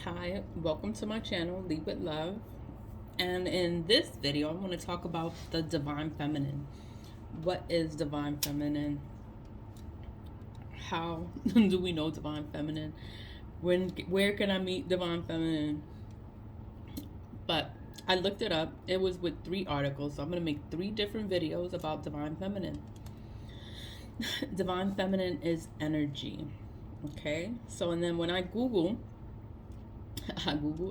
Hi, welcome to my channel, Lead with Love. And in this video, I want to talk about the divine feminine. What is divine feminine? How do we know divine feminine? Where can I meet divine feminine? But I looked it up. It was with 3 articles. So I'm going to make 3 different videos about divine feminine. Divine feminine is energy. Okay? So, and then when I Google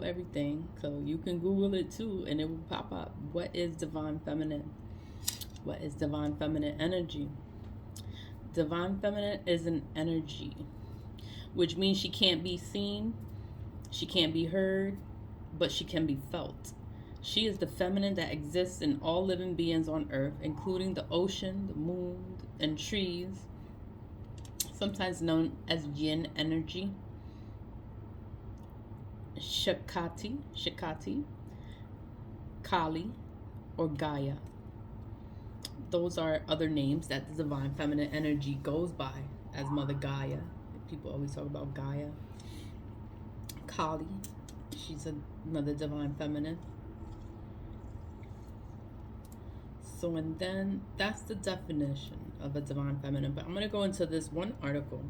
everything, so you can Google it too, and it will pop up. What is divine feminine? What is divine feminine energy? Divine feminine is an energy, which means she can't be seen, she can't be heard, but she can be felt. She is the feminine that exists in all living beings on earth, including the ocean, the moon, and trees, sometimes known as yin energy. Shakti, Kali, or Gaia. Those are other names that the divine feminine energy goes by, as Mother Gaia. People always talk about Gaia. Kali, she's another divine feminine. So, and then that's the definition of a divine feminine. But I'm going to go into this one article.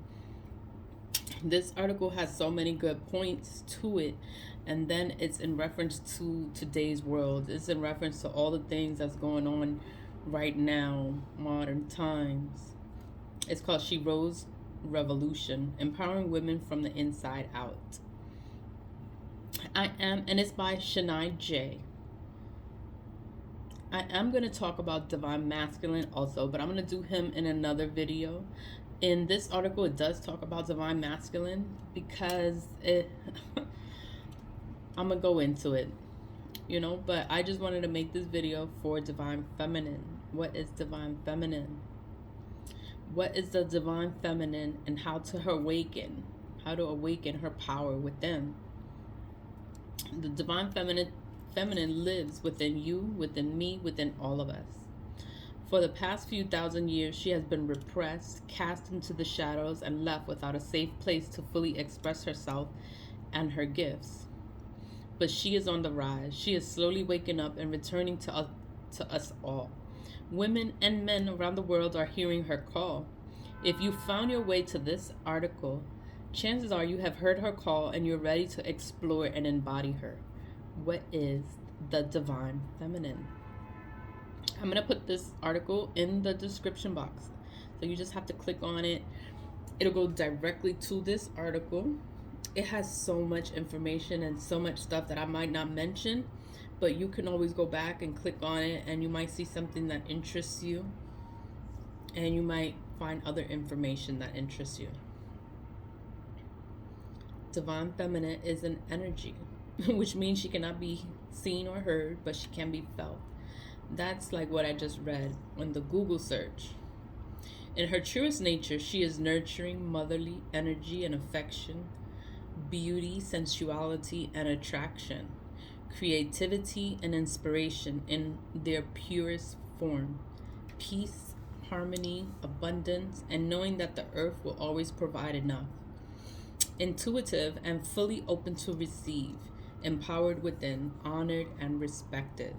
This article has so many good points to it, and then it's in reference to today's world. It's in reference to all the things that's going on right now, modern times. It's called She Rose Revolution, Empowering Women from the Inside Out. And it's by Shani Jay. I am going to talk about divine masculine also, but I'm going to do him in another video. In this article, it does talk about divine masculine because I'm going to go into it, but I just wanted to make this video for divine feminine. What is divine feminine? What is the divine feminine and how to awaken her power within? The divine feminine lives within you, within me, within all of us. For the past few thousand years, she has been repressed, cast into the shadows, and left without a safe place to fully express herself and her gifts. But she is on the rise. She is slowly waking up and returning to us all. Women and men around the world are hearing her call. If you found your way to this article, chances are you have heard her call and you're ready to explore and embody her. What is the divine feminine? I'm going to put this article in the description box. So you just have to click on it. It'll go directly to this article. It has so much information and so much stuff that I might not mention, but you can always go back and click on it, and you might see something that interests you, and you might find other information that interests you. Divine feminine is an energy, which means she cannot be seen or heard, but she can be felt. That's like what I just read on the Google search. In her truest nature, she is nurturing, motherly energy and affection, beauty, sensuality, and attraction, creativity and inspiration in their purest form, peace, harmony, abundance, and knowing that the earth will always provide enough. Intuitive and fully open to receive, empowered within, honored, and respected.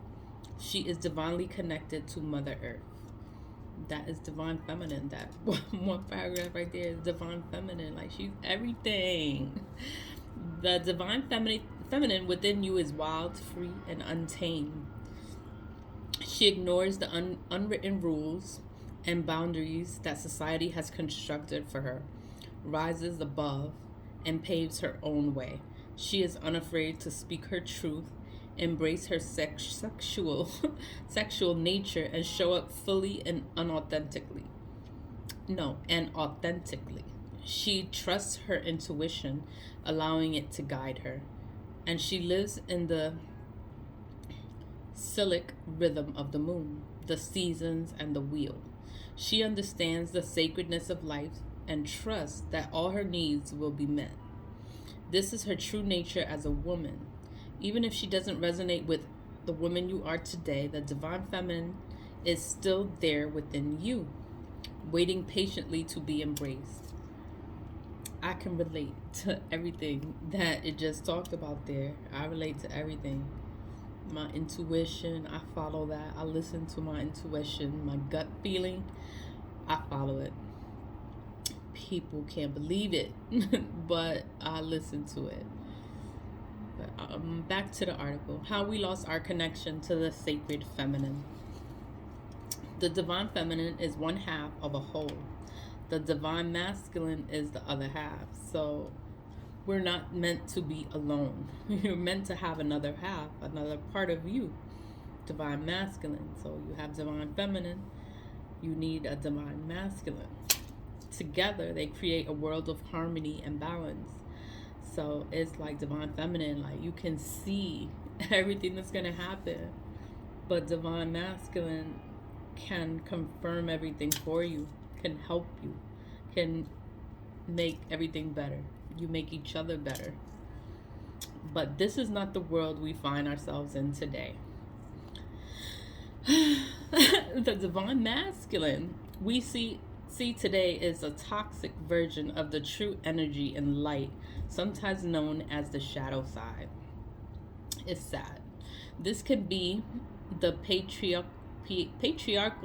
She is divinely connected to Mother Earth. That is divine feminine. That one paragraph right there is divine feminine. Like, she's everything. The divine feminine within you is wild, free, and untamed. She ignores the unwritten rules and boundaries that society has constructed for her, rises above, and paves her own way. She is unafraid to speak her truth, embrace her sexual nature, and show up fully and authentically. She trusts her intuition, allowing it to guide her. And she lives in the cyclic rhythm of the moon, the seasons, and the wheel. She understands the sacredness of life and trusts that all her needs will be met. This is her true nature as a woman. Even if she doesn't resonate with the woman you are today, the divine feminine is still there within you, waiting patiently to be embraced. I can relate to everything that it just talked about there. I relate to everything. My intuition, I follow that. I listen to my intuition, my gut feeling, I follow it. People can't believe it, but I listen to it. But back to the article. How we lost our connection to the sacred feminine. The divine feminine is one half of a whole. The divine masculine is the other half. So we're not meant to be alone. You're meant to have another half, another part of you. Divine masculine. So you have divine feminine. You need a divine masculine. Together they create a world of harmony and balance. So it's like divine feminine, like you can see everything that's going to happen, but divine masculine can confirm everything for you, can help you, can make everything better. You make each other better. But this is not the world we find ourselves in today. The divine masculine we see today is a toxic version of the true energy and light, sometimes known as the shadow side. It's sad. This could be the patriarchal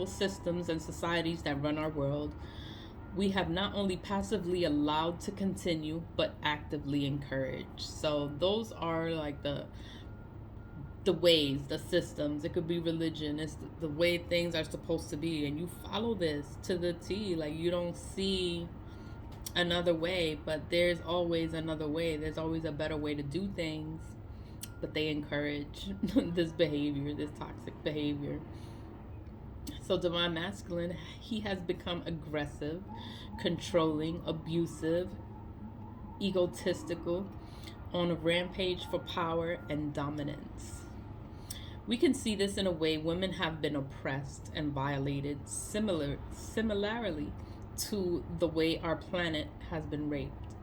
systems and societies that run our world. We have not only passively allowed to continue, but actively encouraged. So those are like the ways, the systems. It could be religion. It's the way things are supposed to be, and you follow this to the T. Like you don't see another way, but there's always another way. There's always a better way to do things, but they encourage this behavior, this toxic behavior. So divine masculine, he has become aggressive, controlling, abusive, egotistical, on a rampage for power and dominance. We can see this in a way women have been oppressed and violated, similarly to the way our planet has been raped.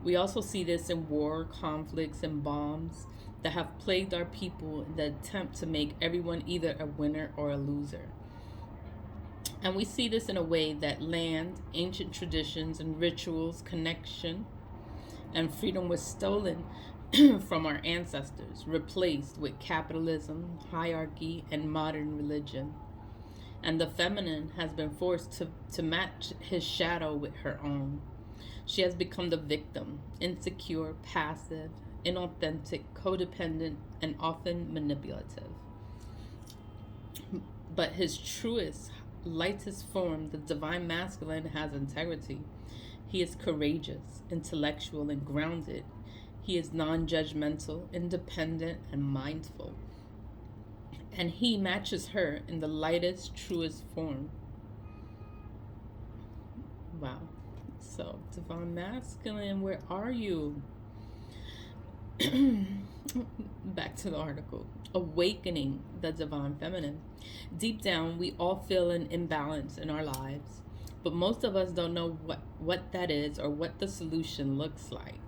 We also see this in war, conflicts, and bombs that have plagued our people in the attempt to make everyone either a winner or a loser. And we see this in a way that land, ancient traditions, and rituals, connection, and freedom was stolen from our ancestors, replaced with capitalism, hierarchy, and modern religion. And the feminine has been forced to match his shadow with her own. She has become the victim, insecure, passive, inauthentic, codependent, and often manipulative. But his truest, lightest form, the divine masculine, has integrity. He is courageous, intellectual, and grounded. He is non-judgmental, independent, and mindful. And he matches her in the lightest, truest form. Wow. So, divine masculine, where are you? Back to the article. Awakening the divine feminine. Deep down, we all feel an imbalance in our lives, but most of us don't know what that is or what the solution looks like.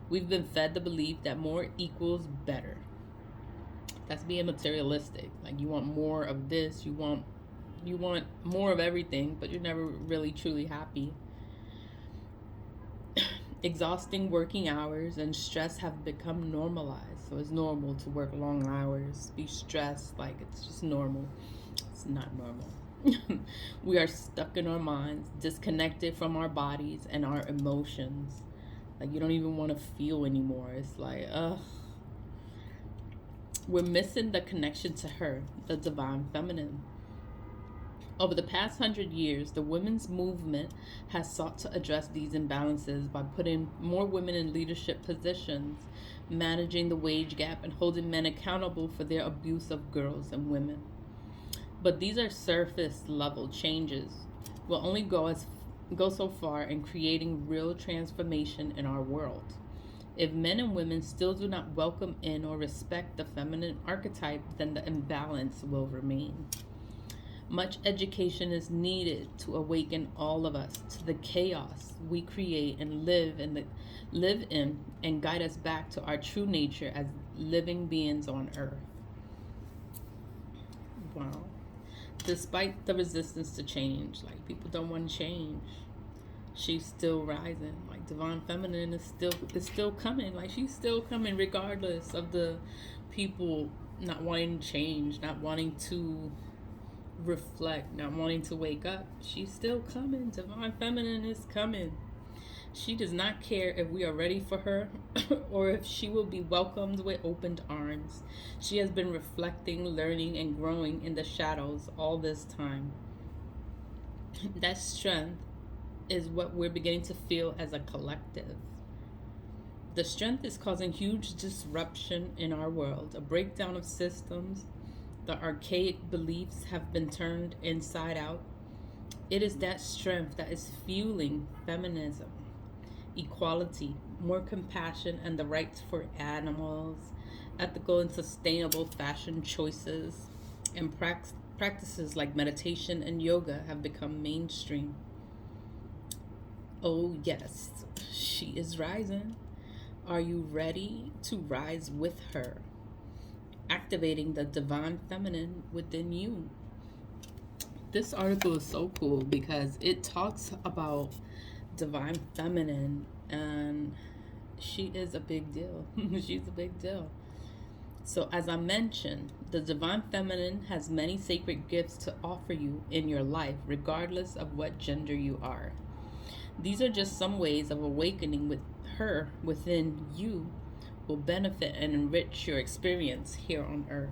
We've been fed the belief that more equals better. That's being materialistic. Like you want more of this, you want more of everything, but you're never really truly happy. Exhausting working hours and stress have become normalized. So it's normal to work long hours, be stressed, like it's just normal. It's not normal. We are stuck in our minds, disconnected from our bodies and our emotions. Like you don't even want to feel anymore. It's like, ugh. We're missing the connection to her, the divine feminine. Over the past 100 years, the women's movement has sought to address these imbalances by putting more women in leadership positions, managing the wage gap, and holding men accountable for their abuse of girls and women. But these are surface level changes. Will only go so far in creating real transformation in our world. If men and women still do not welcome in or respect the feminine archetype, then the imbalance will remain. Much education is needed to awaken all of us to the chaos we create and live in and guide us back to our true nature as living beings on earth. Wow. Despite the resistance to change, like people don't want to change, she's still rising. Like like divine feminine is still coming. Like she's still coming regardless of the people not wanting to change, not wanting to reflect, not wanting to wake up. She's still coming. Divine feminine is coming. She does not care if we are ready for her or if she will be welcomed with opened arms. She has been reflecting, learning, and growing in the shadows all this time. That strength is what we're beginning to feel as a collective. The strength is causing huge disruption in our world, a breakdown of systems. The archaic beliefs have been turned inside out. It is that strength that is fueling feminism, equality, more compassion, and the rights for animals, ethical and sustainable fashion choices, and practices like meditation and yoga have become mainstream. Oh, yes, she is rising. Are you ready to rise with her? Activating the divine feminine within you. This article is so cool because it talks about divine feminine, and she is a big deal. She's a big deal. So, as I mentioned, the divine feminine has many sacred gifts to offer you in your life, regardless of what gender you are. These are just some ways of awakening with her within you will benefit and enrich your experience here on earth.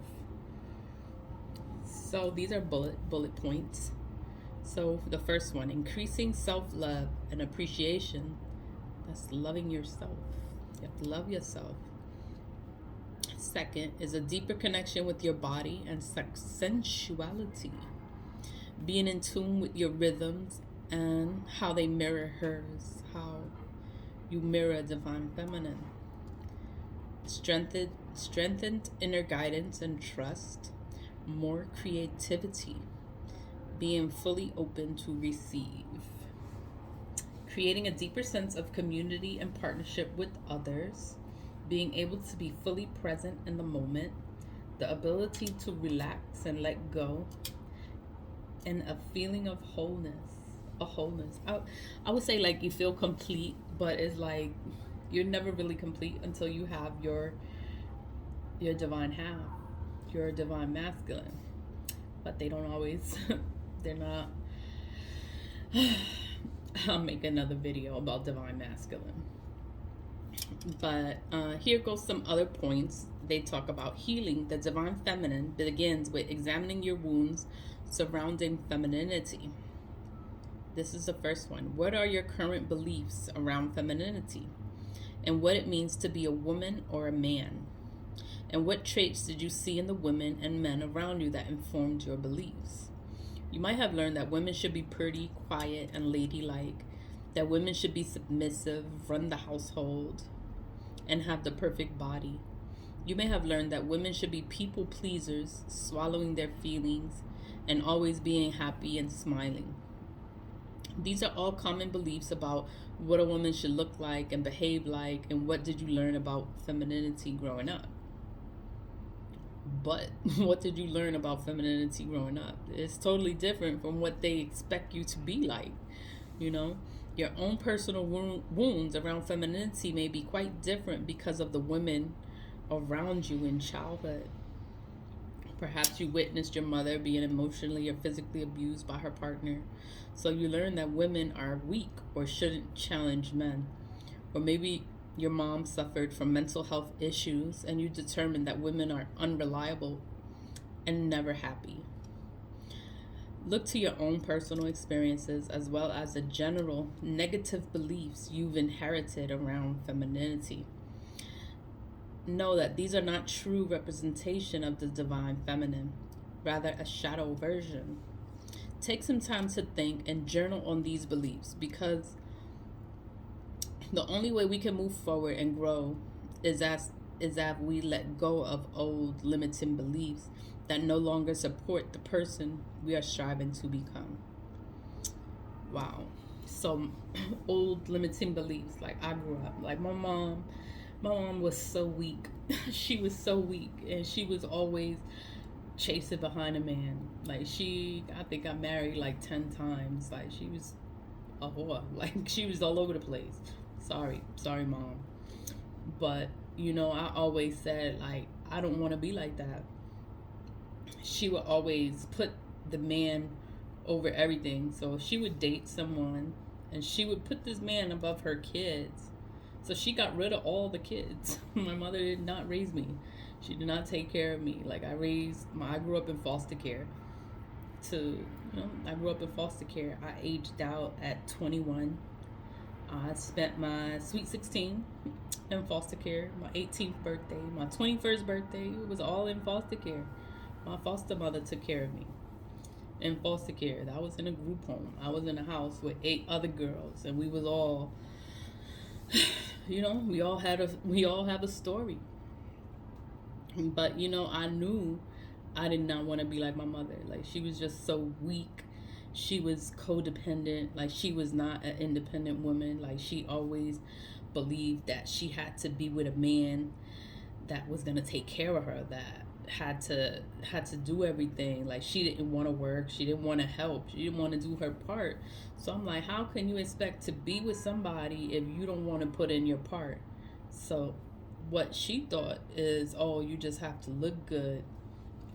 So these are bullet points. So the first one, increasing self-love and appreciation. That's loving yourself. You have to love yourself. Second is a deeper connection with your body and sensuality. Being in tune with your rhythms and how they mirror hers, how you mirror divine feminine. Strengthened inner guidance and trust. More creativity. Being fully open to receive. Creating a deeper sense of community and partnership with others. Being able to be fully present in the moment. The ability to relax and let go. And a feeling of wholeness. A wholeness. I would say like you feel complete, but it's like you're never really complete until you have your divine half, your divine masculine. But they don't always, they're not. I'll make another video about divine masculine. But here goes some other points. They talk about healing. The divine feminine begins with examining your wounds surrounding femininity. This is the first one. What are your current beliefs around femininity and what it means to be a woman or a man? And what traits did you see in the women and men around you that informed your beliefs? You might have learned that women should be pretty, quiet, and ladylike, that women should be submissive, run the household, and have the perfect body. You may have learned that women should be people pleasers, swallowing their feelings, and always being happy and smiling. These are all common beliefs about what a woman should look like and behave like, and what did you learn about femininity growing up? But what did you learn about femininity growing up? It's totally different from what they expect you to be like, you know? Your own personal wounds around femininity may be quite different because of the women around you in childhood. Perhaps you witnessed your mother being emotionally or physically abused by her partner. So you learn that women are weak or shouldn't challenge men. Or maybe your mom suffered from mental health issues and you determined that women are unreliable and never happy. Look to your own personal experiences as well as the general negative beliefs you've inherited around femininity. Know that these are not true representation of the divine feminine, rather a shadow version. Take some time to think and journal on these beliefs, because the only way we can move forward and grow is that we let go of old limiting beliefs that no longer support the person we are striving to become. Wow. So old limiting beliefs, like I grew up, like my mom was so weak. She was so weak, and she was always chasing behind a man. Like I think got married like 10 times. Like she was a whore. Like she was all over the place. Sorry, mom. But, I always said, like, I don't want to be like that. She would always put the man over everything. So she would date someone and she would put this man above her kids. So she got rid of all the kids. My mother did not raise me. She did not take care of me. Like, I grew up in foster care. I grew up in foster care. I aged out at 21. I spent my sweet 16 in foster care. My 18th birthday, my 21st birthday, it was all in foster care. My foster mother took care of me in foster care. I was in a group home. I was in a house with 8 other girls, and we was all, we all have a story. But I knew I did not want to be like my mother. Like, she was just so weak. She was codependent. Like, she was not an independent woman. Like, she always believed that she had to be with a man that was gonna take care of her, that had to do everything. Like, she didn't want to work, she didn't want to help, she didn't want to do her part. So I'm like, how can you expect to be with somebody if you don't want to put in your part? So what she thought is, oh, you just have to look good,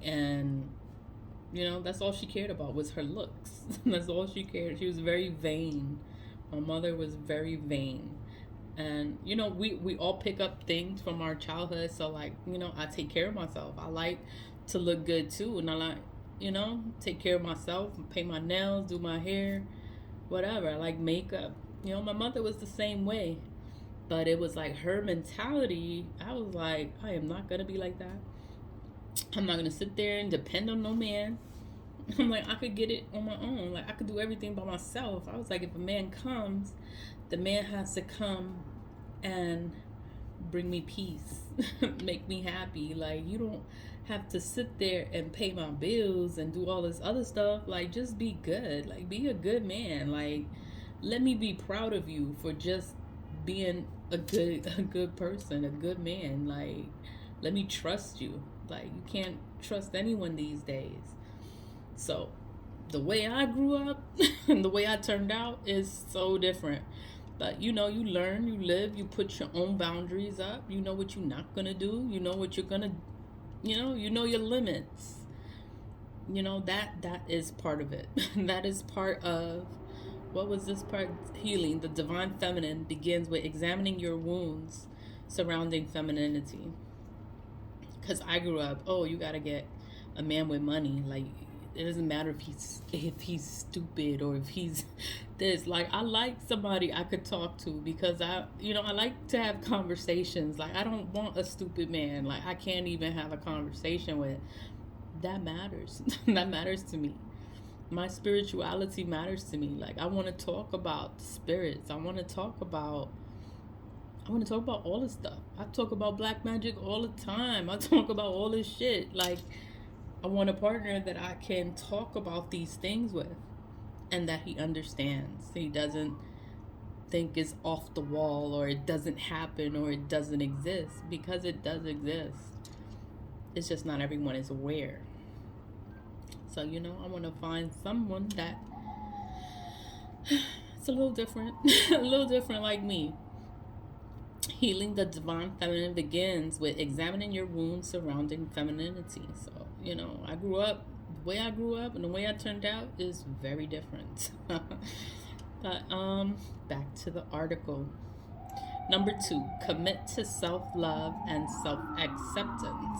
and that's all she cared about was her looks. That's all she cared. She was very vain. My mother was very vain. And we all pick up things from our childhood. So, like, I take care of myself. I like to look good too, and I like take care of myself, paint my nails, do my hair, whatever. I like makeup. My mother was the same way, but it was like her mentality. I was like, I am not gonna be like that. I'm not gonna sit there and depend on no man. I'm like, I could get it on my own. Like, I could do everything by myself. I was like, if a man comes, the man has to come and bring me peace, make me happy. Like, you don't have to sit there and pay my bills and do all this other stuff. Like, just be good. Like, be a good man. Like, let me be proud of you for just being a good person, a good man. Like, let me trust you. Like, you can't trust anyone these days. So the way I grew up and the way I turned out is so different. But you learn, you live, you put your own boundaries up. You know what you're not gonna do. You know what you're gonna, you know your limits. That is part of it. That is part of, what was this part? Healing. The divine feminine begins with examining your wounds surrounding femininity. Because I grew up, oh, you gotta get a man with money. Like, it doesn't matter if he's stupid or if he's this. Like, I like somebody I could talk to, because I like to have conversations. Like, I don't want a stupid man. Like, I can't even have a conversation with. That matters. That matters to me. My spirituality matters to me. Like, I want to talk about spirits. I want to talk about all this stuff. I talk about black magic all the time. I talk about all this shit. Like, I want a partner that I can talk about these things with, and that he understands. He doesn't think it's off the wall, or it doesn't happen, or it doesn't exist, because it does exist. It's just not everyone is aware. So, I want to find someone that it's a little different, a little different like me. Healing the divine feminine begins with examining your wounds surrounding femininity. So, I grew up, the way I grew up and the way I turned out is very different. But back to the article. Number 2, commit to self-love and self-acceptance.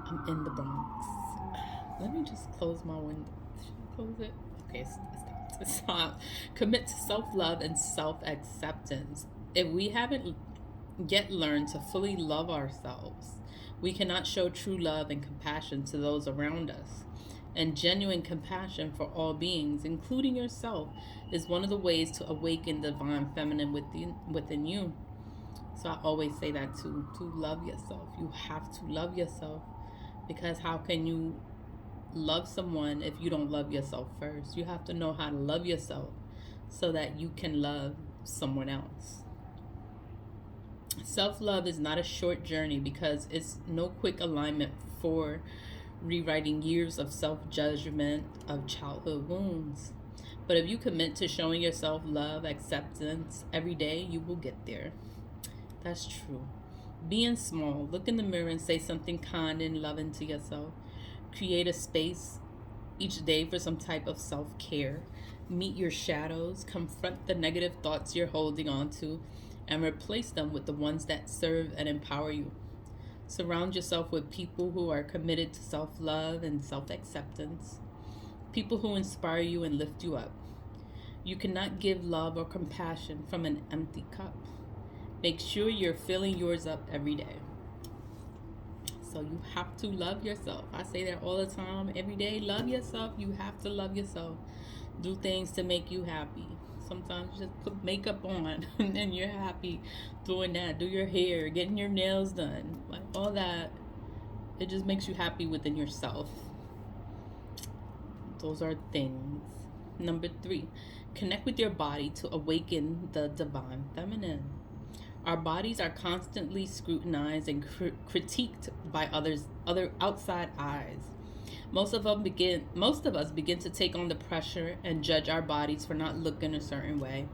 I'm in the Bronx. Let me just close my window. Should I close it? Okay, stop. Commit to self-love and self-acceptance. If we haven't yet learned to fully love ourselves, we cannot show true love and compassion to those around us. And genuine compassion for all beings, including yourself, is one of the ways to awaken the divine feminine within you. So I always say that to love yourself. You have to love yourself, because how can you love someone if you don't love yourself first? You have to know how to love yourself so that you can love someone else. Self-love is not a short journey, because it's no quick alignment for rewriting years of self-judgment of childhood wounds. But if you commit to showing yourself love, acceptance every day, you will get there. That's true. Being small, look in the mirror and say something kind and loving to yourself. Create a space each day for some type of self care. Meet your shadows, confront the negative thoughts you're holding on to, and replace them with the ones that serve and empower you. Surround yourself with people who are committed to self love and self acceptance, people who inspire you and lift you up. You cannot give love or compassion from an empty cup. Make sure you're filling yours up every day. So you have to love yourself. I say that all the time, every day. Love yourself. You have to love yourself. Do things to make you happy. Sometimes just put makeup on and you're happy doing that. Do your hair, getting your nails done, like all that. It just makes you happy within yourself. Those are things. Number 3, connect with your body to awaken the divine feminine. Our bodies are constantly scrutinized and critiqued by other outside eyes. Most of us begin to take on the pressure and judge our bodies for not looking a certain way.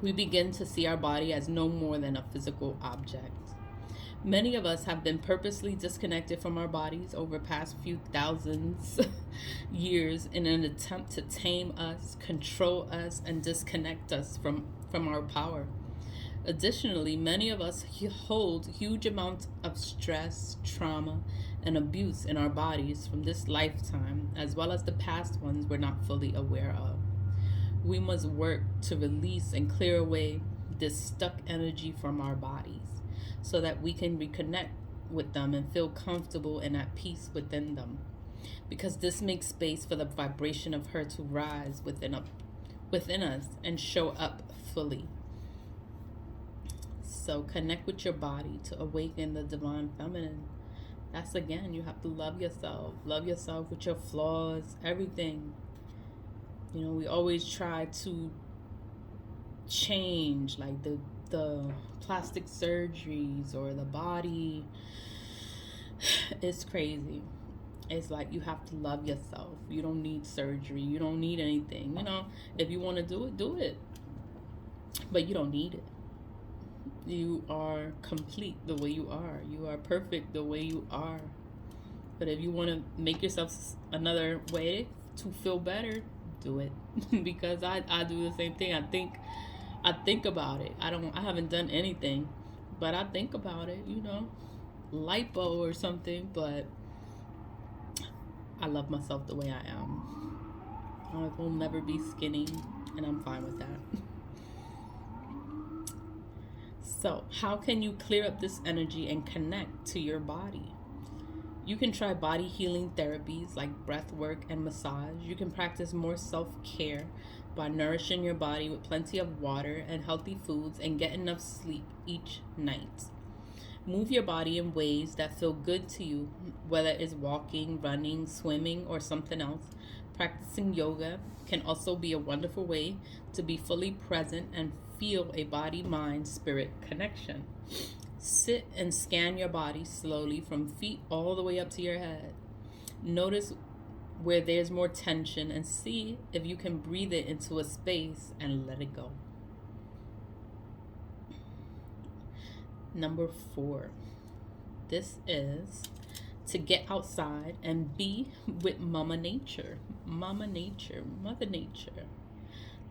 We begin to see our body as no more than a physical object. Many of us have been purposely disconnected from our bodies over past few thousands years in an attempt to tame us, control us, and disconnect us from our power. Additionally, many of us hold huge amounts of stress, trauma, and abuse in our bodies from this lifetime, as well as the past ones we're not fully aware of. We must work to release and clear away this stuck energy from our bodies so that we can reconnect with them and feel comfortable and at peace within them. Because this makes space for the vibration of her to rise within us and show up fully. So connect with your body to awaken the divine feminine. That's, again, you have to love yourself. Love yourself with your flaws, everything. You know, we always try to change, like the plastic surgeries or the body. It's crazy. It's like you have to love yourself. You don't need surgery. You don't need anything. You know, if you want to do it, do it. But you don't need it. You are complete the way you are. You are perfect the way you are. But if you want to make yourself another way to feel better, do it. Because I do the same thing. I think about it. I haven't done anything, but I think about it, you know, lipo or something, but I love myself the way I am. I will never be skinny, and I'm fine with that. So, how can you clear up this energy and connect to your body? You can try body healing therapies like breath work and massage. You can practice more self-care by nourishing your body with plenty of water and healthy foods and get enough sleep each night. Move your body in ways that feel good to you, whether it's walking, running, swimming, or something else. Practicing yoga can also be a wonderful way to be fully present and feel a body-mind-spirit connection. Sit and scan your body slowly from feet all the way up to your head. Notice where there's more tension and see if you can breathe it into a space and let it go. Number 4. This is to get outside and be with Mama Nature. Mama Nature, Mother Nature.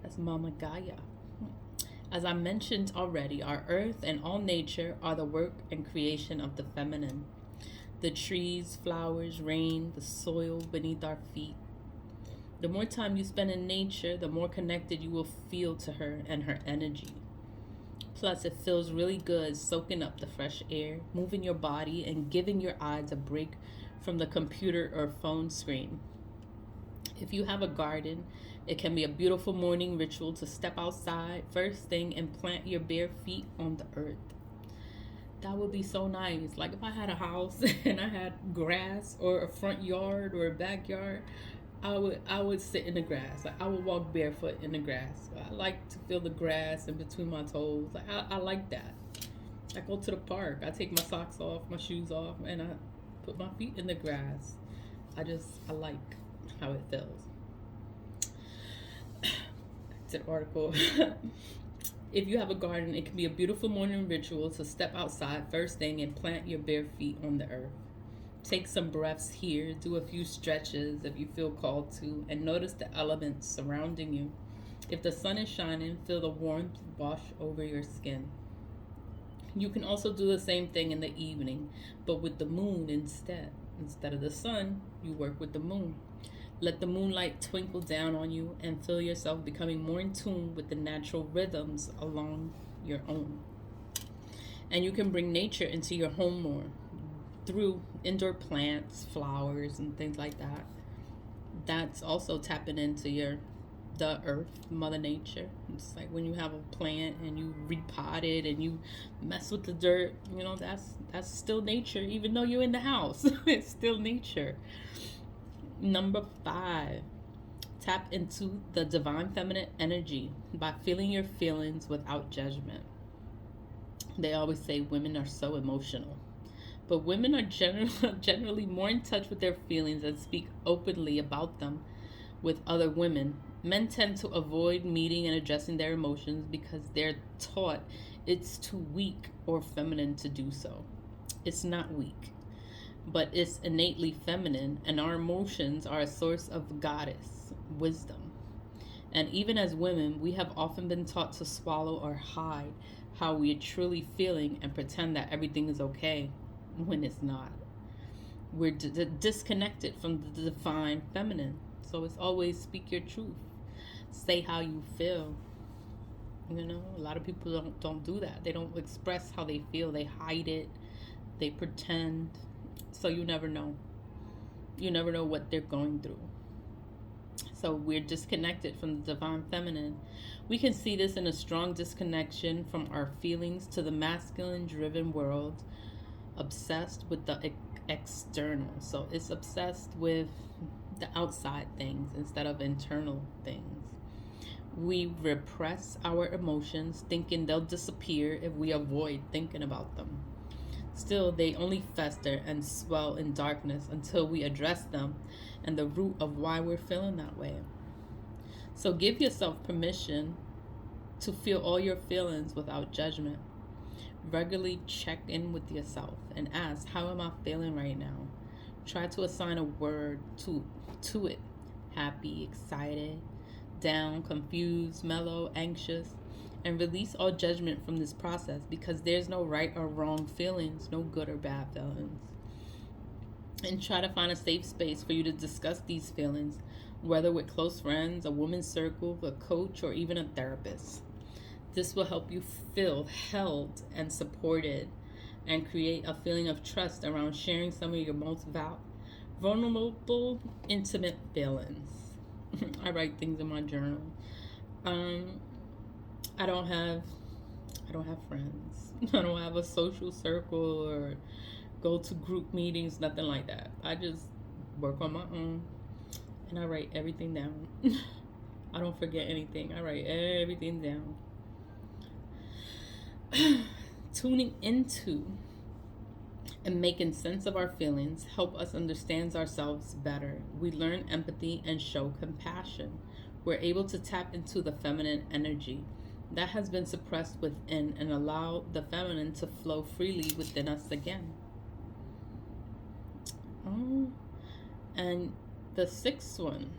That's Mama Gaia. As I mentioned already, our earth and all nature are the work and creation of the feminine. The trees, flowers, rain, the soil beneath our feet. The more time you spend in nature, the more connected you will feel to her and her energy. Plus, it feels really good soaking up the fresh air, moving your body, and giving your eyes a break from the computer or phone screen. If you have a garden, it can be a beautiful morning ritual to step outside first thing and plant your bare feet on the earth. That would be so nice. Like if I had a house and I had grass or a front yard or a backyard, I would sit in the grass. Like I would walk barefoot in the grass. I like to feel the grass in between my toes. Like I like that. I go to the park. I take my socks off, my shoes off, and I put my feet in the grass. I like how it feels. It's an article. If you have a garden, it can be a beautiful morning ritual to step outside first thing and plant your bare feet on the earth. Take some breaths here, do a few stretches if you feel called to, and notice the elements surrounding you. If the sun is shining, feel the warmth wash over your skin. You can also do the same thing in the evening, but with the moon instead. Instead of the sun, you work with the moon. Let the moonlight twinkle down on you and feel yourself becoming more in tune with the natural rhythms along your own. And you can bring nature into your home more through indoor plants, flowers, and things like that. That's also tapping into the earth, Mother Nature. It's like when you have a plant and you repot it and you mess with the dirt, that's still nature, even though you're in the house. It's still nature. Number 5, tap into the divine feminine energy by feeling your feelings without judgment. They always say women are so emotional, but women are generally more in touch with their feelings and speak openly about them with other women. Men tend to avoid meeting and addressing their emotions because they're taught it's too weak or feminine to do so. It's not weak, but it's innately feminine, and our emotions are a source of goddess wisdom. And even as women, we have often been taught to swallow or hide how we are truly feeling and pretend that everything is okay when it's not. We're disconnected from the divine feminine. So it's always speak your truth. Say how you feel. A lot of people don't do that. They don't express how they feel. They hide it. They pretend. So you never know. You never know what they're going through. So we're disconnected from the divine feminine. We can see this in a strong disconnection from our feelings to the masculine driven world, obsessed with the external. So it's obsessed with the outside things instead of internal things. We repress our emotions, thinking they'll disappear if we avoid thinking about them. Still, they only fester and swell in darkness until we address them and the root of why we're feeling that way. So give yourself permission to feel all your feelings without judgment. Regularly check in with yourself and ask, how am I feeling right now? Try to assign a word to it. Happy, excited, down, confused, mellow, anxious, and release all judgment from this process, because there's no right or wrong feelings, no good or bad feelings. And try to find a safe space for you to discuss these feelings, whether with close friends, a women's circle, a coach, or even a therapist. This will help you feel held and supported and create a feeling of trust around sharing some of your most vulnerable, intimate feelings. I write things in my journal. I don't have friends. I don't have a social circle or go to group meetings, nothing like that. I just work on my own and I write everything down. I don't forget anything. I write everything down. Tuning into and making sense of our feelings help us understand ourselves better. We learn empathy and show compassion. We're able to tap into the feminine energy that has been suppressed within and allow the feminine to flow freely within us again. And the 6th one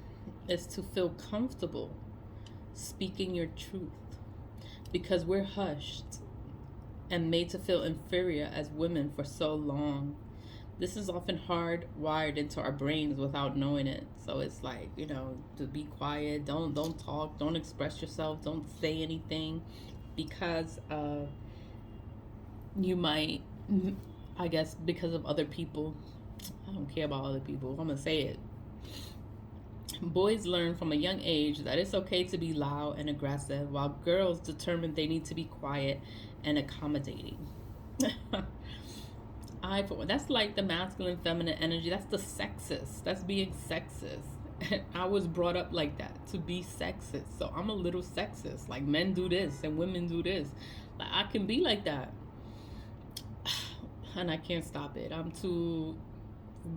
is to feel comfortable speaking your truth, because we're hushed and made to feel inferior as women for so long. This is often hardwired into our brains without knowing it. So it's like, to be quiet, don't talk, don't express yourself, don't say anything, because you might, I guess, because of other people. I don't care about other people. I'm gonna say it. Boys learn from a young age that it's okay to be loud and aggressive, while girls determine they need to be quiet and accommodating. That's like the masculine feminine energy. That's the sexist. That's being sexist. And I was brought up like that, to be sexist. So I'm a little sexist. Like, men do this and women do this. Like, I can be like that. And I can't stop it. I'm too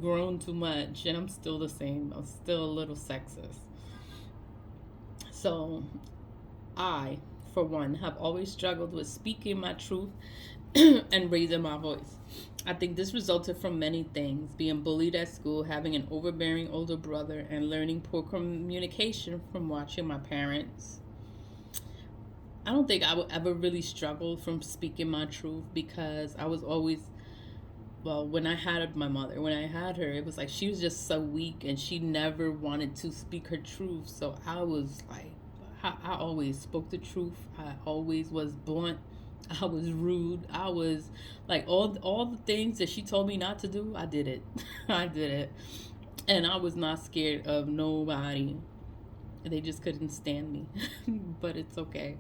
grown too much and I'm still the same. I'm still a little sexist. So I, for one, have always struggled with speaking my truth and raising my voice. I think this resulted from many things: being bullied at school, having an overbearing older brother, and learning poor communication from watching my parents. I don't think I would ever really struggle from speaking my truth because I was always, well, when I had my mother, when I had her, it was like she was just so weak and she never wanted to speak her truth. So I was like, I always spoke the truth. I always was blunt. I was rude. I was like all the things that she told me not to do, I did it. I did it. And I was not scared of nobody. They just couldn't stand me. But it's okay.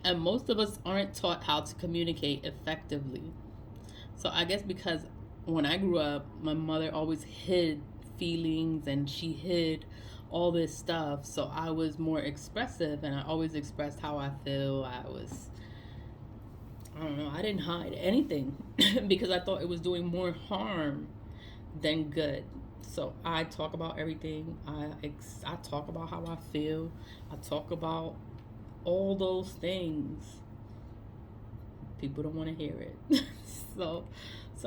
And most of us aren't taught how to communicate effectively. So I guess because when I grew up, my mother always hid feelings and she hid all this stuff. So I was more expressive and I always expressed how I feel. I don't know, I didn't hide anything because I thought it was doing more harm than good. So I talk about everything. I talk about how I feel. I talk about all those things. People don't want to hear it. so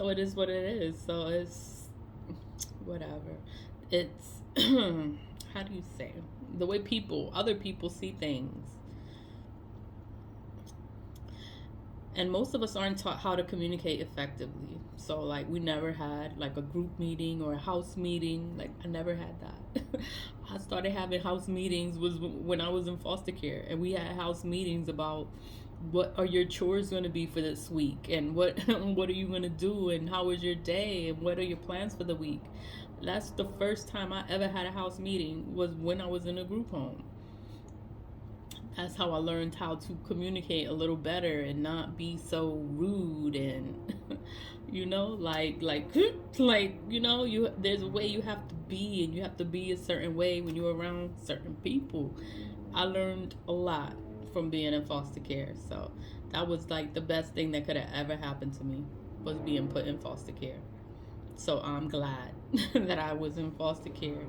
it is what it is. So it's whatever. It's how do you say, the way other people see things. And most of us aren't taught how to communicate effectively. So like we never had like a group meeting or a house meeting. Like I never had that. I started having house meetings was when I was in foster care, and we had house meetings about what are your chores going to be for this week, and what what are you going to do, and how was your day, and what are your plans for the week. That's the first time I ever had a house meeting, was when I was in a group home. That's how I learned how to communicate a little better and not be so rude and like there's a way you have to be, and you have to be a certain way when you're around certain people. I learned a lot from being in foster care. So that was like the best thing that could have ever happened to me, was being put in foster care. So I'm glad that I was in foster care.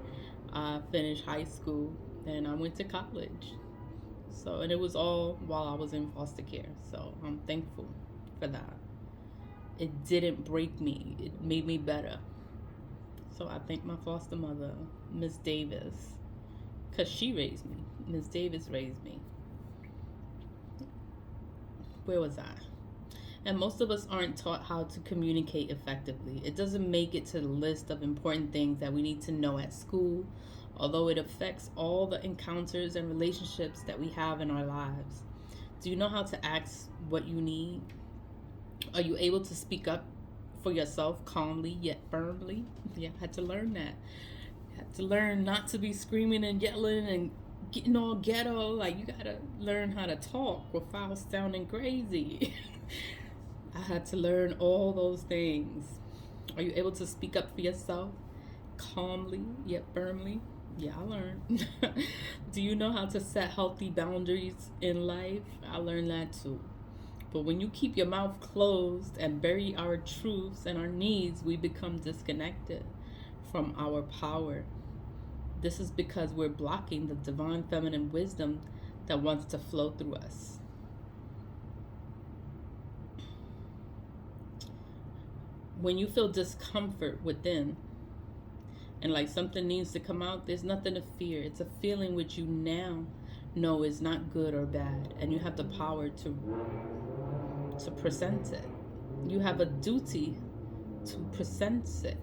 I finished high school and I went to college. So, and it was all while I was in foster care. So I'm thankful for that. It didn't break me. It made me better. So I thank my foster mother, Miss Davis, because she raised me. Miss Davis raised me. Where was I? And most of us aren't taught how to communicate effectively. It doesn't make it to the list of important things that we need to know at school, although it affects all the encounters and relationships that we have in our lives. Do you know how to ask what you need? Are you able to speak up for yourself calmly yet firmly? Yeah, I had to learn that. I had to learn not to be screaming and yelling and getting all ghetto. Like, you gotta learn how to talk without sounding crazy. I had to learn all those things. Are you able to speak up for yourself calmly yet firmly? Yeah, I learned. Do you know how to set healthy boundaries in life? I learned that too. But when you keep your mouth closed and bury our truths and our needs, we become disconnected from our power. This is because we're blocking the divine feminine wisdom that wants to flow through us. When you feel discomfort within and like something needs to come out, there's nothing to fear. It's a feeling which you now know is not good or bad, and you have the power to present it. You have a duty to present it.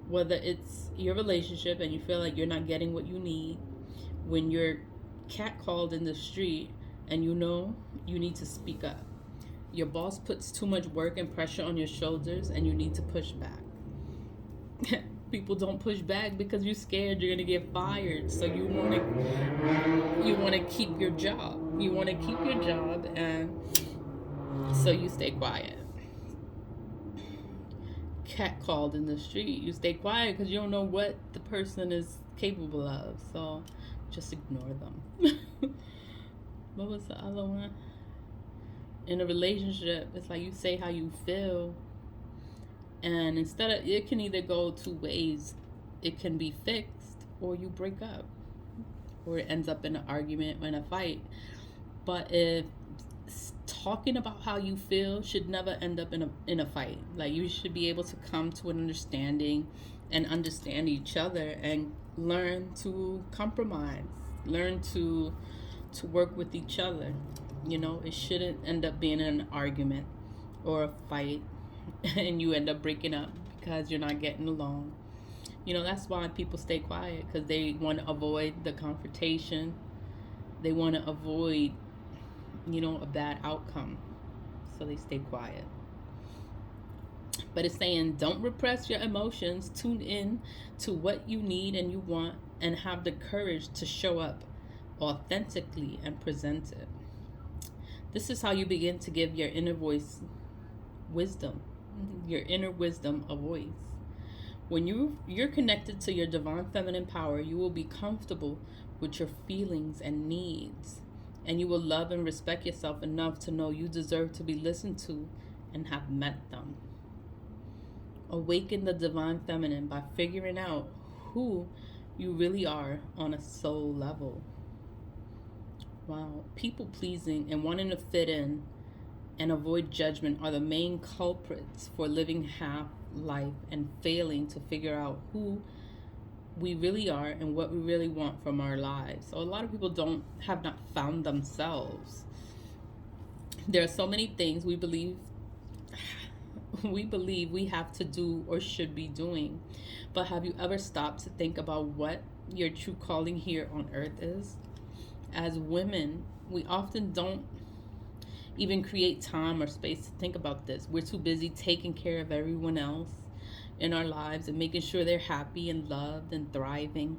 Whether it's your relationship and you feel like you're not getting what you need, when you're catcalled in the street and you know you need to speak up. Your boss puts too much work and pressure on your shoulders and you need to push back. People don't push back because you're scared you're gonna get fired. So you wanna keep your job. You wanna keep your job, and so you stay quiet. Catcalled in the street, you stay quiet because you don't know what the person is capable of. So just ignore them. What was the other one? In a relationship, it's like you say how you feel, and instead of, it can either go two ways. It can be fixed or you break up. or it ends up in an argument or in a fight. But if talking about how you feel should never end up in a fight. Like, you should be able to come to an understanding and understand each other and learn to compromise, learn to work with each other. You know, it shouldn't end up being an argument or a fight and you end up breaking up because you're not getting along. You know, that's why people stay quiet, because they want to avoid the confrontation. They want to avoid, you know, a bad outcome. So they stay quiet. But it's saying, don't repress your emotions. Tune in to what you need and you want, and have the courage to show up authentically and present it. This is how you begin to give your inner voice wisdom, your inner wisdom a voice. When you're connected to your divine feminine power, you will be comfortable with your feelings and needs, and you will love and respect yourself enough to know you deserve to be listened to and have met them. Awaken the divine feminine by figuring out who you really are on a soul level. Wow. People pleasing and wanting to fit in and avoid judgment are the main culprits for living half life and failing to figure out who we really are and what we really want from our lives. So a lot of people have not found themselves. There are so many things we believe we have to do or should be doing. But have you ever stopped to think about what your true calling here on earth is? As women, we often don't even create time or space to think about this. We're too busy taking care of everyone else in our lives and making sure they're happy and loved and thriving.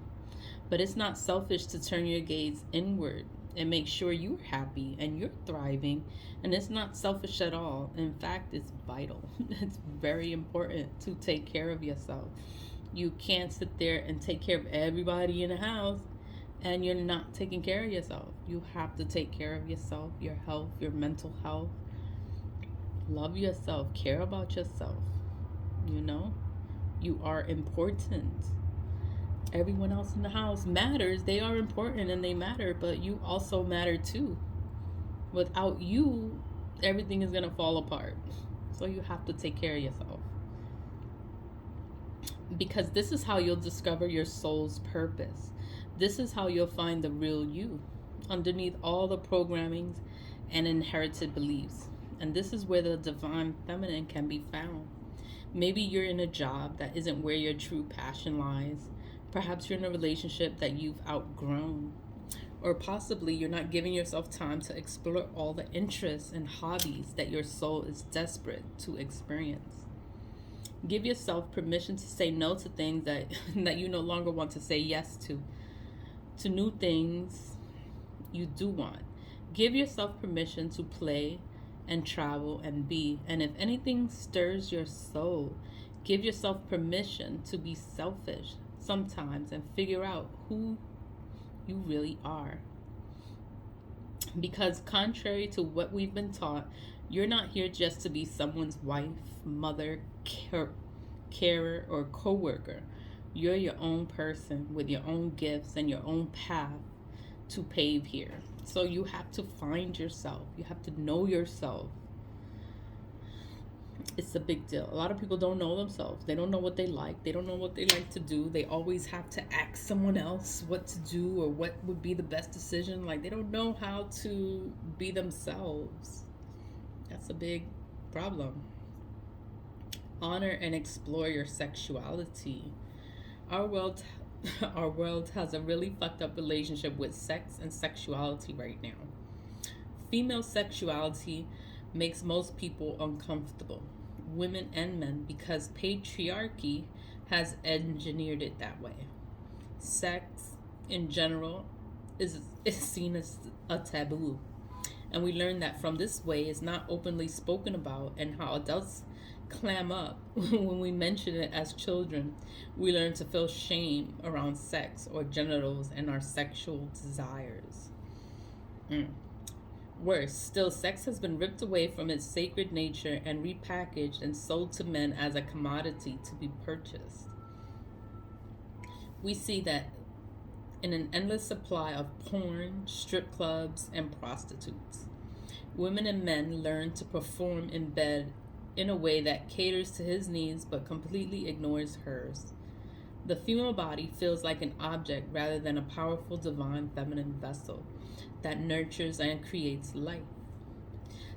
But it's not selfish to turn your gaze inward and make sure you're happy and you're thriving. And it's not selfish at all. In fact, it's vital. It's very important to take care of yourself. You can't sit there and take care of everybody in the house and you're not taking care of yourself. You have to take care of yourself, your health, your mental health. Love yourself, care about yourself. You know, you are important. Everyone else in the house matters. They are important and they matter, but you also matter too. Without you, everything is going to fall apart. So you have to take care of yourself. Because this is how you'll discover your soul's purpose. This is how you'll find the real you underneath all the programmings and inherited beliefs. And this is where the divine feminine can be found. Maybe you're in a job that isn't where your true passion lies. Perhaps you're in a relationship that you've outgrown. Or possibly you're not giving yourself time to explore all the interests and hobbies that your soul is desperate to experience. Give yourself permission to say no to things that you no longer want to say yes to new things you do want. Give yourself permission to play and travel and be. And if anything stirs your soul, give yourself permission to be selfish sometimes and figure out who you really are. Because contrary to what we've been taught, you're not here just to be someone's wife, mother, carer, or co-worker. You're your own person with your own gifts and your own path to pave here. So you have to find yourself. You have to know yourself. It's a big deal. A lot of people don't know themselves. They don't know what they like. They don't know what they like to do. They always have to ask someone else what to do or what would be the best decision. Like, they don't know how to be themselves. That's a big problem. Honor and explore your sexuality. Our world has a really fucked up relationship with sex and sexuality right now. Female sexuality makes most people uncomfortable, women and men, because patriarchy has engineered it that way. Sex in general is seen as a taboo. And we learn that from this way is not openly spoken about, and how adults clam up when we mention it as children. We learn to feel shame around sex or genitals and our sexual desires. Worse still, sex has been ripped away from its sacred nature and repackaged and sold to men as a commodity to be purchased. We see that in an endless supply of porn, strip clubs, and prostitutes. Women and men learn to perform in bed in a way that caters to his needs but completely ignores hers. The female body feels like an object rather than a powerful divine feminine vessel that nurtures and creates life.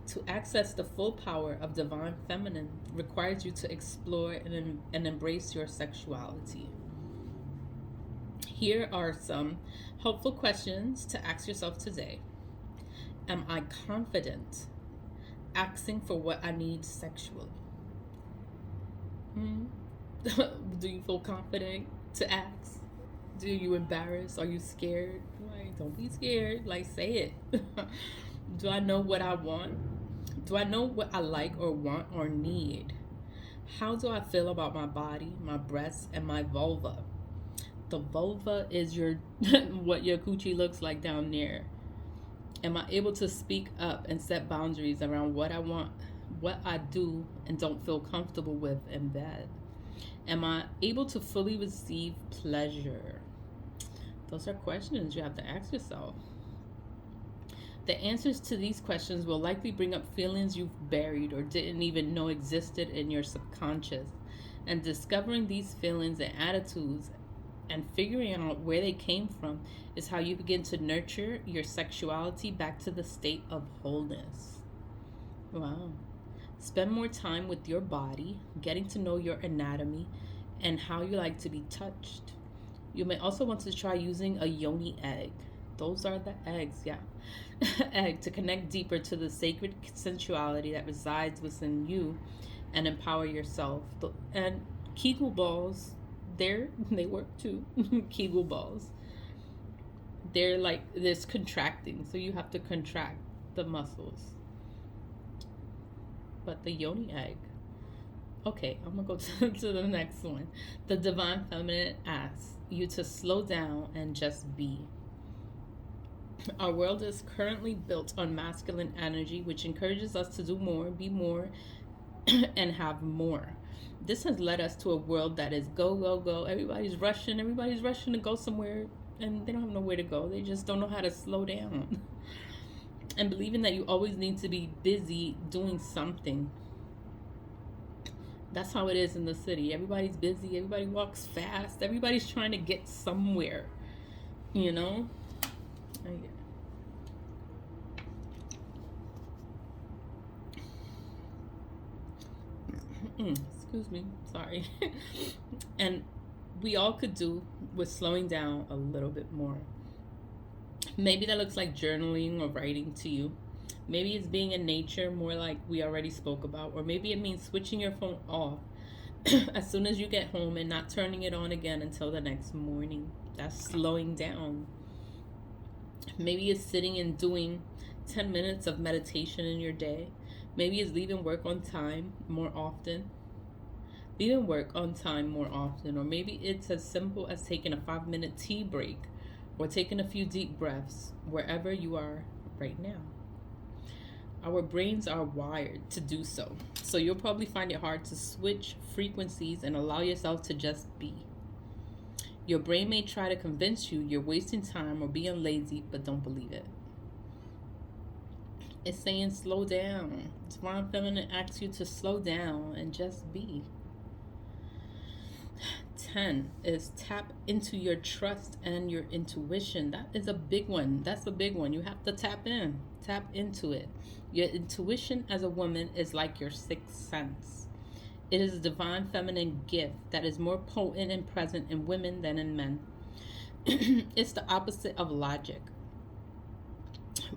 To access the full power of divine feminine requires you to explore and embrace your sexuality. Here are some helpful questions to ask yourself today. Am I confident asking for what I need sexually? Do you feel confident to ask? Do you embarrassed? Are you scared? Like, don't be scared. Like, say it. Do I know what I want? Do I know what I like or want or need? How do I feel about my body, my breasts, and my vulva? The vulva is your what your coochie looks like down there. Am I able to speak up and set boundaries around what I want, what I do and don't feel comfortable with in bed? Am I able to fully receive pleasure? Those are questions you have to ask yourself. The answers to these questions will likely bring up feelings you've buried or didn't even know existed in your subconscious. And discovering these feelings and attitudes and figuring out where they came from is how you begin to nurture your sexuality back to the state of wholeness. Wow. Spend more time with your body, getting to know your anatomy and how you like to be touched. You may also want to try using a yoni egg. Those are the eggs, yeah. Egg to connect deeper to the sacred sensuality that resides within you and empower yourself. And Kegel balls, they work too. Kegel balls. They're like this contracting, so you have to contract the muscles. But the yoni egg. Okay, I'm gonna go to the next one. The divine feminine asks you to slow down and just be. Our world is currently built on masculine energy, which encourages us to do more, be more, and have more. This has led us to a world that is go, go, go. Everybody's rushing to go somewhere, and they don't have nowhere to go. They just don't know how to slow down. And believing that you always need to be busy doing something. That's how it is in the city. Everybody's busy, everybody walks fast, everybody's trying to get somewhere, you know? Excuse me, sorry. And we all could do with slowing down a little bit more. Maybe that looks like journaling or writing to you. Maybe it's being in nature, more like we already spoke about. Or maybe it means switching your phone off as soon as you get home and not turning it on again until the next morning. That's slowing down. Maybe it's sitting and doing 10 minutes of meditation in your day. Maybe it's leaving work on time more often. Or maybe it's as simple as taking a 5-minute tea break or taking a few deep breaths wherever you are right now. Our brains are wired to do so. So you'll probably find it hard to switch frequencies and allow yourself to just be. Your brain may try to convince you you're wasting time or being lazy, but don't believe it. It's saying slow down. Divine Feminine asks you to slow down and just be. 10 is tap into your trust and your intuition. That is a big one. That's a big one. You have to tap into it. Your intuition as a woman is like your sixth sense. It is a divine feminine gift that is more potent and present in women than in men. It's the opposite of logic,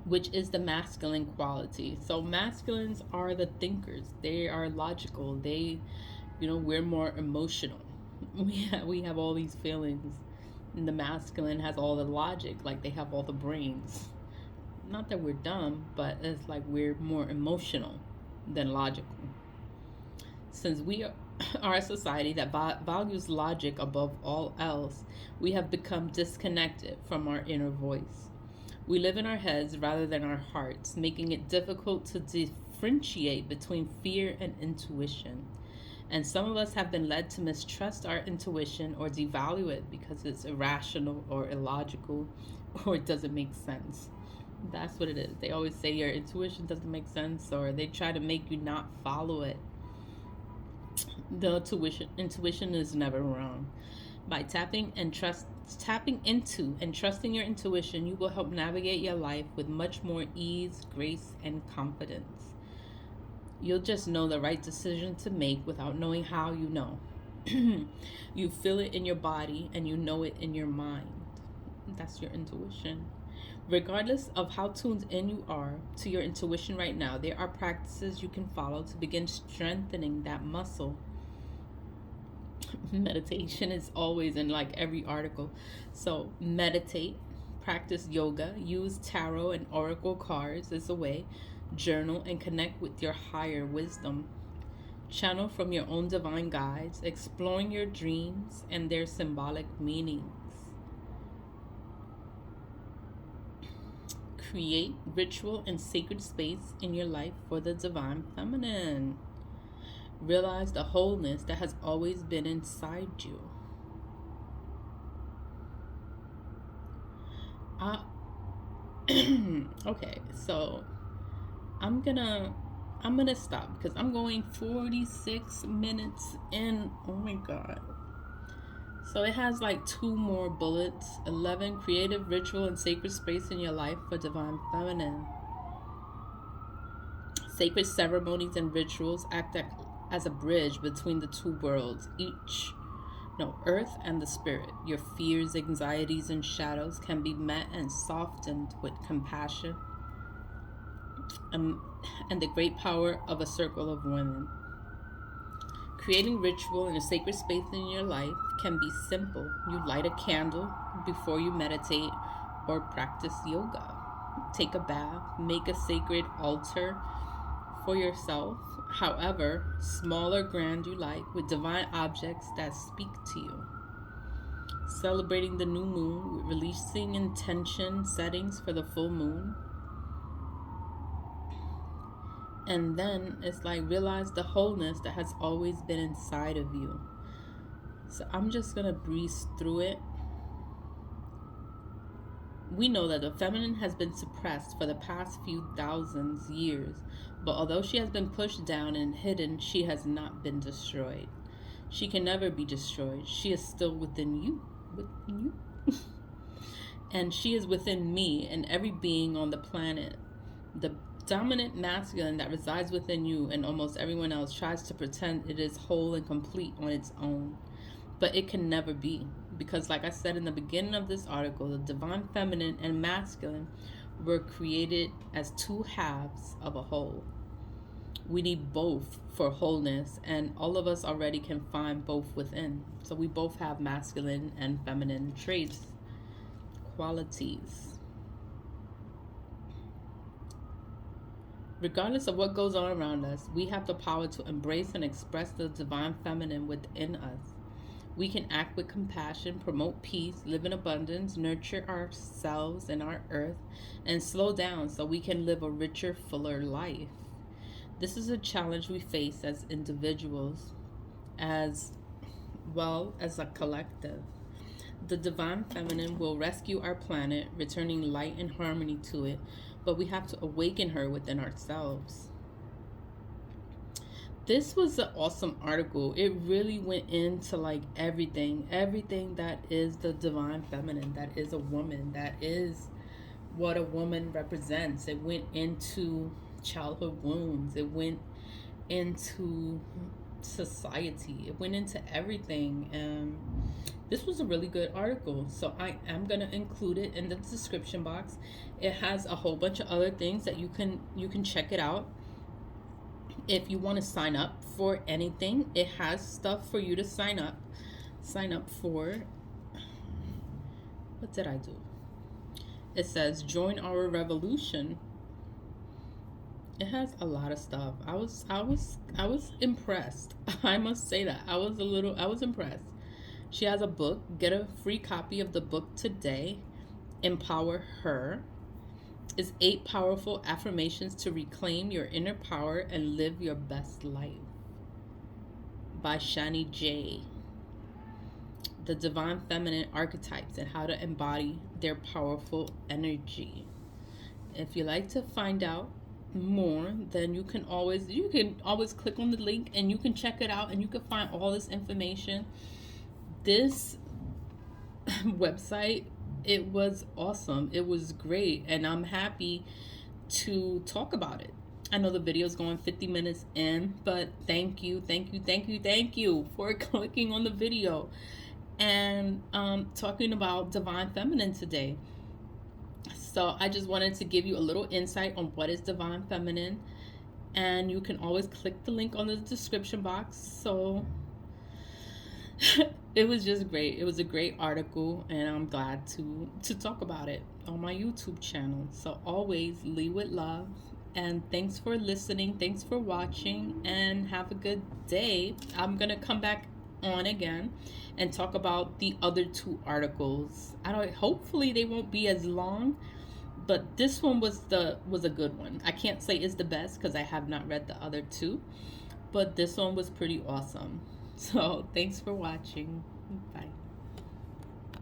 which is the masculine quality. So masculines are the thinkers. They are logical. We're more emotional. We have all these feelings. And the masculine has all the logic, like they have all the brains. Not that we're dumb, but it's like we're more emotional than logical. Since we are a society that values logic above all else, we have become disconnected from our inner voice. We live in our heads rather than our hearts, making it difficult to differentiate between fear and intuition. And some of us have been led to mistrust our intuition or devalue it because it's irrational or illogical or it doesn't make sense. That's what it is. They always say your intuition doesn't make sense, or they try to make you not follow it. The intuition is never wrong. By tapping into and trusting your intuition, you will help navigate your life with much more ease, grace, and confidence. You'll just know the right decision to make without knowing how you know. You feel it in your body and you know it in your mind. That's your intuition. Regardless of how tuned in you are to your intuition right now, there are practices you can follow to begin strengthening that muscle. Meditation is always in like every article. So meditate, practice yoga, use tarot and oracle cards as a way, journal and connect with your higher wisdom. Channel from your own divine guides, exploring your dreams and their symbolic meanings. Create ritual and sacred space in your life for the divine feminine. Realize the wholeness that has always been inside you. Okay, so I'm gonna stop because I'm going 46 minutes in. Oh my god. So it has like 2 more bullets. 11, creative ritual and sacred space in your life for divine feminine. Sacred ceremonies and rituals act as a bridge between the 2 worlds, earth and the spirit. Your fears, anxieties, and shadows can be met and softened with compassion and the great power of a circle of women. Creating ritual in a sacred space in your life can be simple. You light a candle before you meditate or practice yoga. Take a bath, make a sacred altar for yourself, however small or grand you like, with divine objects that speak to you. Celebrating the new moon, releasing intention settings for the full moon. And then it's like realize the wholeness that has always been inside of you. So I'm just going to breeze through it. We know that the feminine has been suppressed for the past few thousands years, but although she has been pushed down and hidden, she has not been destroyed. She can never be destroyed. She is still within you. And she is within me and every being on the planet. The dominant masculine that resides within you and almost everyone else tries to pretend it is whole and complete on its own. But it can never be. Because like I said in the beginning of this article, the divine feminine and masculine were created as 2 halves of a whole. We need both for wholeness, and all of us already can find both within. So we both have masculine and feminine traits, qualities. Regardless of what goes on around us, we have the power to embrace and express the divine feminine within us. We can act with compassion, promote peace, live in abundance, nurture ourselves and our earth, and slow down so we can live a richer, fuller life. This is a challenge we face as individuals, as well as a collective. The divine feminine will rescue our planet, returning light and harmony to it, but we have to awaken her within ourselves. This was an awesome article. It really went into like everything that is the divine feminine, that is a woman, that is what a woman represents. It went into childhood wounds. It went into society. It went into everything. And this was a really good article. So I am going to include it in the description box. It has a whole bunch of other things that you can check it out. If you want to sign up for anything, it has stuff for you to sign up for. What did I do? It says join our revolution. It has a lot of stuff. I was impressed. I must say that. I was impressed. She has a book. Get a free copy of the book today. Empower Her. Is 8 powerful affirmations to reclaim your inner power and live your best life. by Shani Jay. The Divine Feminine Archetypes and How to Embody Their Powerful Energy. If you like to find out more, then you can always click on the link and you can check it out and you can find all this information. This website, it was awesome. It was great, and I'm happy to talk about it. I know the video is going 50 minutes in, but thank you for clicking on the video and talking about Divine Feminine today. So I just wanted to give you a little insight on what is Divine Feminine, and you can always click the link on the description box. So it was just great. It was a great article, and I'm glad to talk about it on my YouTube channel. So always lead with love, and thanks for listening, thanks for watching, and have a good day. I'm gonna come back on again and talk about the other two articles. Hopefully they won't be as long, but this one was a good one. I can't say it's the best because I have not read the other two, but this one was pretty awesome. So thanks for watching. Bye.